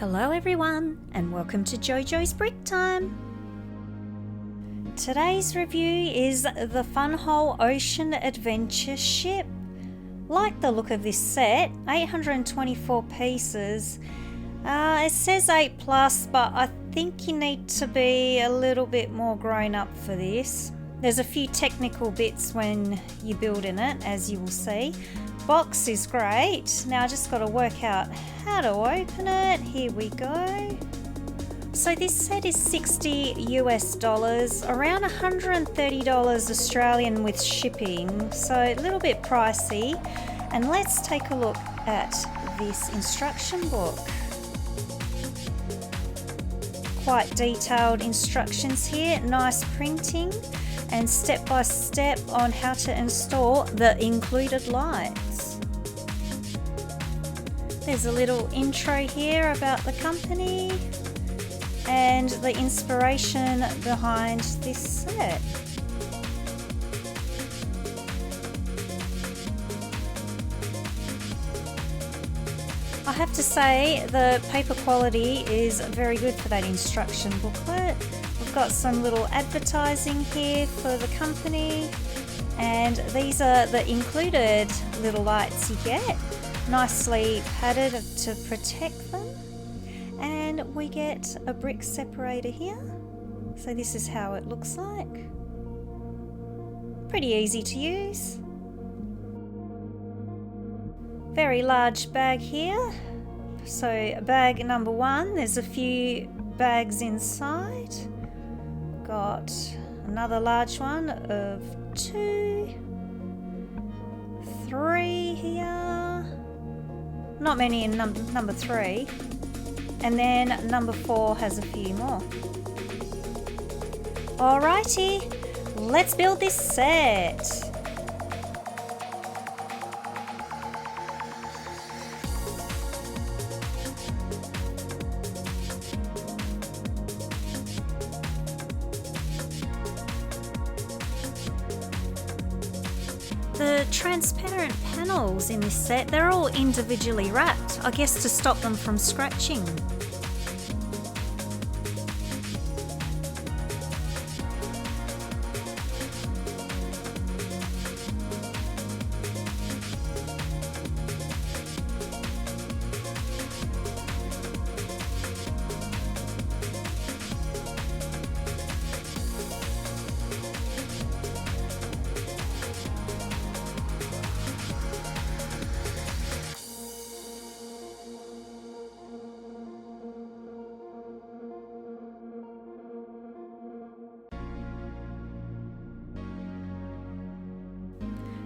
Hello everyone and welcome to JoJo's Brick Time. Today's review is the Funhole Ocean Adventure Ship. Like the look of this set, 824 pieces. It says 8+, but I think you need to be a little bit more grown up for this. There's a few technical bits when you're building it, as you will see. Box is great. Now I just got to work out how to open it. Here we go. So this set is $60 US, around $130 Australian with shipping, so a little bit pricey. And let's take a look at this instruction book. Quite detailed instructions here, nice printing, and step by step on how to install the included lights. There's a little intro here about the company and the inspiration behind this set. I have to say the paper quality is very good for that instruction booklet. We've got some little advertising here for the company, and these are the included little lights you get, nicely padded to protect them. And we get a brick separator here, so this is how it looks like. Pretty easy to use. Very large bag here. So bag number 1, there's a few bags inside. Got another large one of 2, 3 here. Not many in number 3. And then number 4 has a few more. Alrighty, let's build this set. The transparent panels in this set, they're all individually wrapped, I guess to stop them from scratching.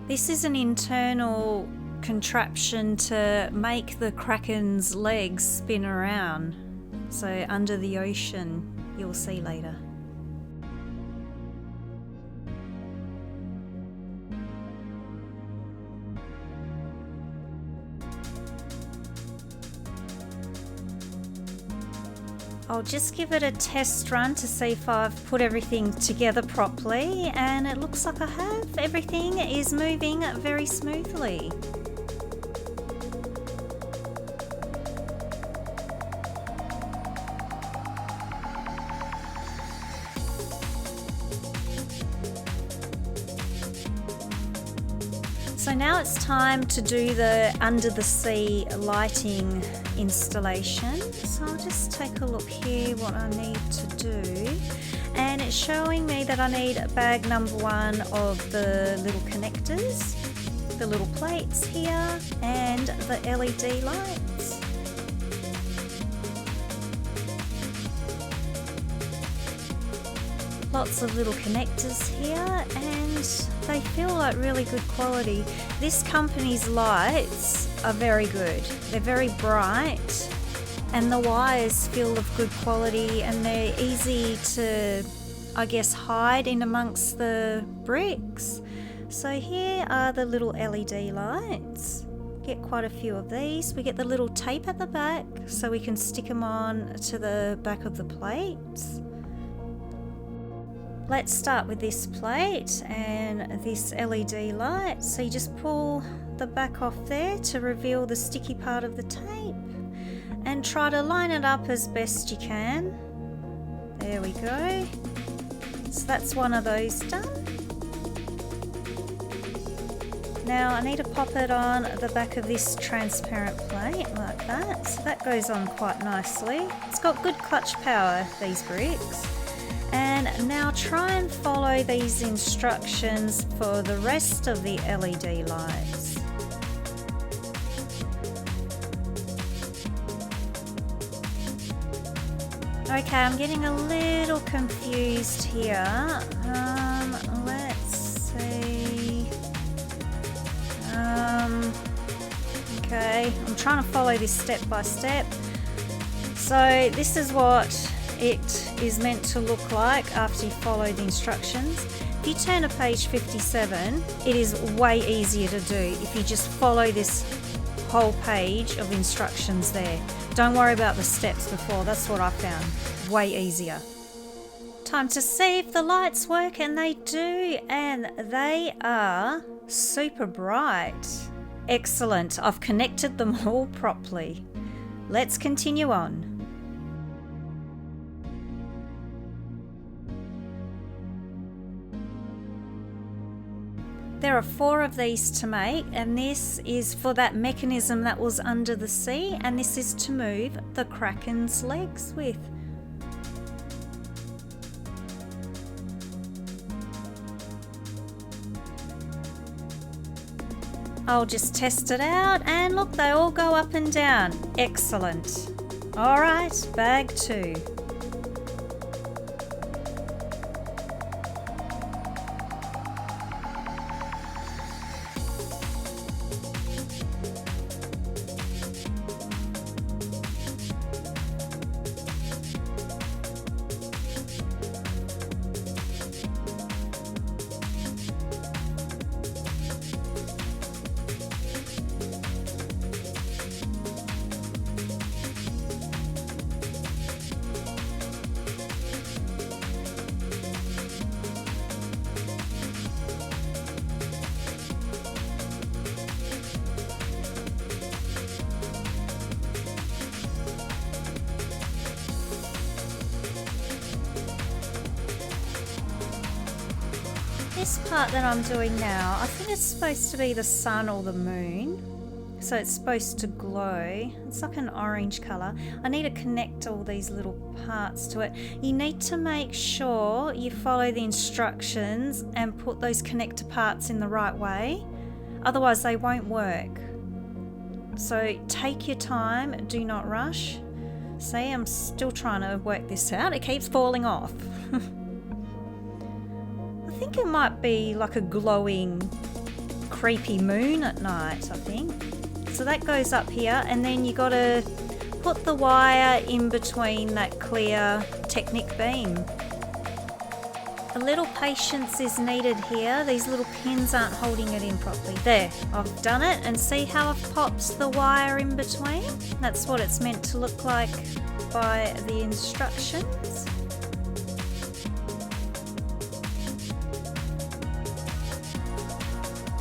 This is an internal contraption to make the Kraken's legs spin around. So under the ocean, you'll see later. I'll just give it a test run to see if I've put everything together properly, and it looks like I have. Everything is moving very smoothly. So now it's time to do the under the sea lighting installation. So I'll just take a look here what I need to do. And it's showing me that I need bag number 1 of the little connectors, the little plates here, and the LED lights. Lots of little connectors here, and they feel like really good quality. This company's lights are very good. They're very bright, and the wires feel of good quality, and they're easy to, I guess, hide in amongst the bricks. So here are the little LED lights. Get quite a few of these. We get the little tape at the back so we can stick them on to the back of the plates. Let's start with this plate and this LED light. So you just pull the back off there to reveal the sticky part of the tape, and try to line it up as best you can. There we go. So that's one of those done. Now I need to pop it on the back of this transparent plate like that. So that goes on quite nicely. It's got good clutch power, these bricks. And now try and follow these instructions for the rest of the LED lights. Okay, I'm getting a little confused here. Let's see. Okay, I'm trying to follow this step by step. So this is what it is meant to look like after you follow the instructions. If you turn to page 57, it is way easier to do if you just follow this whole page of instructions there. Don't worry about the steps before, that's what I found. Way easier. Time to see if the lights work, and they do, and they are super bright. Excellent, I've connected them all properly. Let's continue on. There are 4 of these to make, and this is for that mechanism that was under the sea, and this is to move the Kraken's legs with. I'll just test it out, and look, they all go up and down. Excellent. Alright, bag 2. This part that I'm doing now, I think it's supposed to be the sun or the moon. So it's supposed to glow. It's like an orange colour. I need to connect all these little parts to it. You need to make sure you follow the instructions and put those connector parts in the right way. Otherwise they won't work. So take your time, do not rush. See, I'm still trying to work this out. It keeps falling off. I think it might be like a glowing, creepy moon at night, I think. So that goes up here, and then you got to put the wire in between that clear Technic beam. A little patience is needed here. These little pins aren't holding it in properly. There, I've done it, and see how I've popped the wire in between? That's what it's meant to look like by the instructions.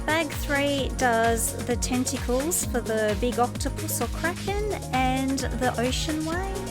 Bag 3 does the tentacles for the big octopus or kraken and the ocean waves.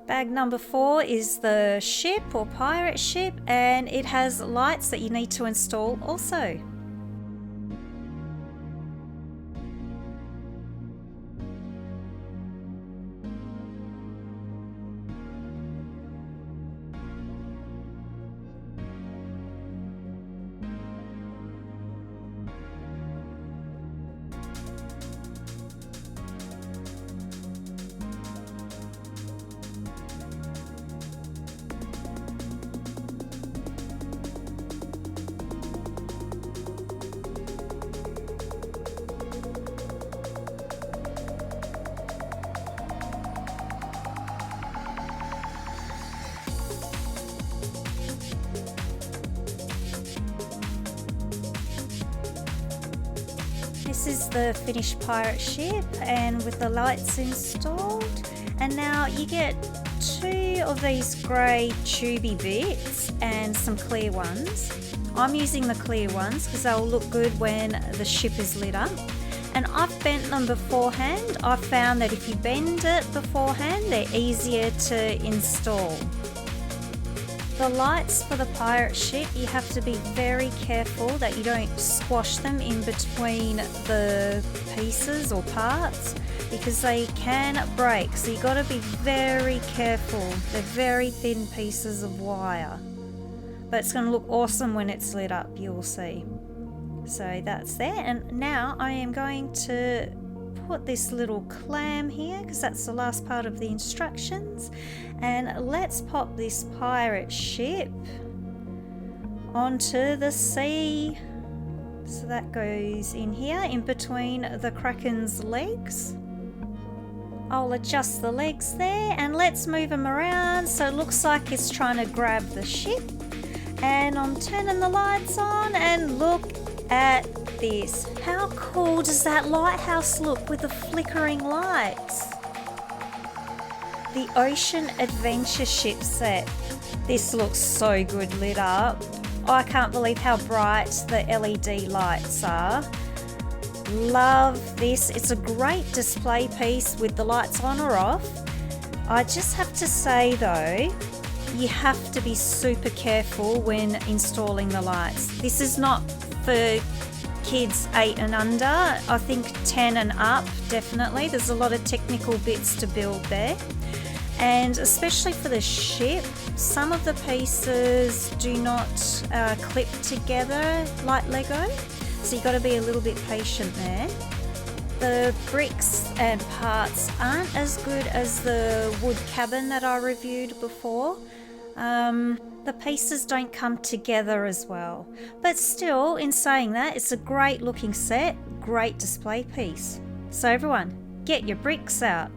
Bag number 4 is the ship or pirate ship, and it has lights that you need to install also. this is the finished pirate ship and with the lights installed. And now you get 2 of these grey tubey bits and some clear ones. I'm using the clear ones because they'll look good when the ship is lit up. And I've bent them beforehand. I've found that if you bend it beforehand, they're easier to install. The lights for the pirate ship, you have to be very careful that you don't squash them in between the pieces or parts because they can break. So you've got to be very careful. They're very thin pieces of wire. But it's going to look awesome when it's lit up, you'll see. So that's there. And now I am going to put this little clam here because that's the last part of the instructions. And let's pop this pirate ship onto the sea. So that goes in here in between the Kraken's legs. I'll adjust the legs there and let's move them around so it looks like it's trying to grab the ship. And I'm turning the lights on and look at this. How cool does that lighthouse look with the flickering lights? The Ocean Adventure Ship set. This looks so good lit up. I can't believe how bright the LED lights are. Love this. It's a great display piece with the lights on or off. I just have to say though, you have to be super careful when installing the lights. This is not for kids 8 and under. I think 10 and up, definitely. There's a lot of technical bits to build there. And especially for the ship, some of the pieces do not clip together like Lego. So you've got to be a little bit patient there. The bricks and parts aren't as good as the wood cabin that I reviewed before. The pieces don't come together as well. But still, in saying that, it's a great looking set, great display piece. So everyone, get your bricks out.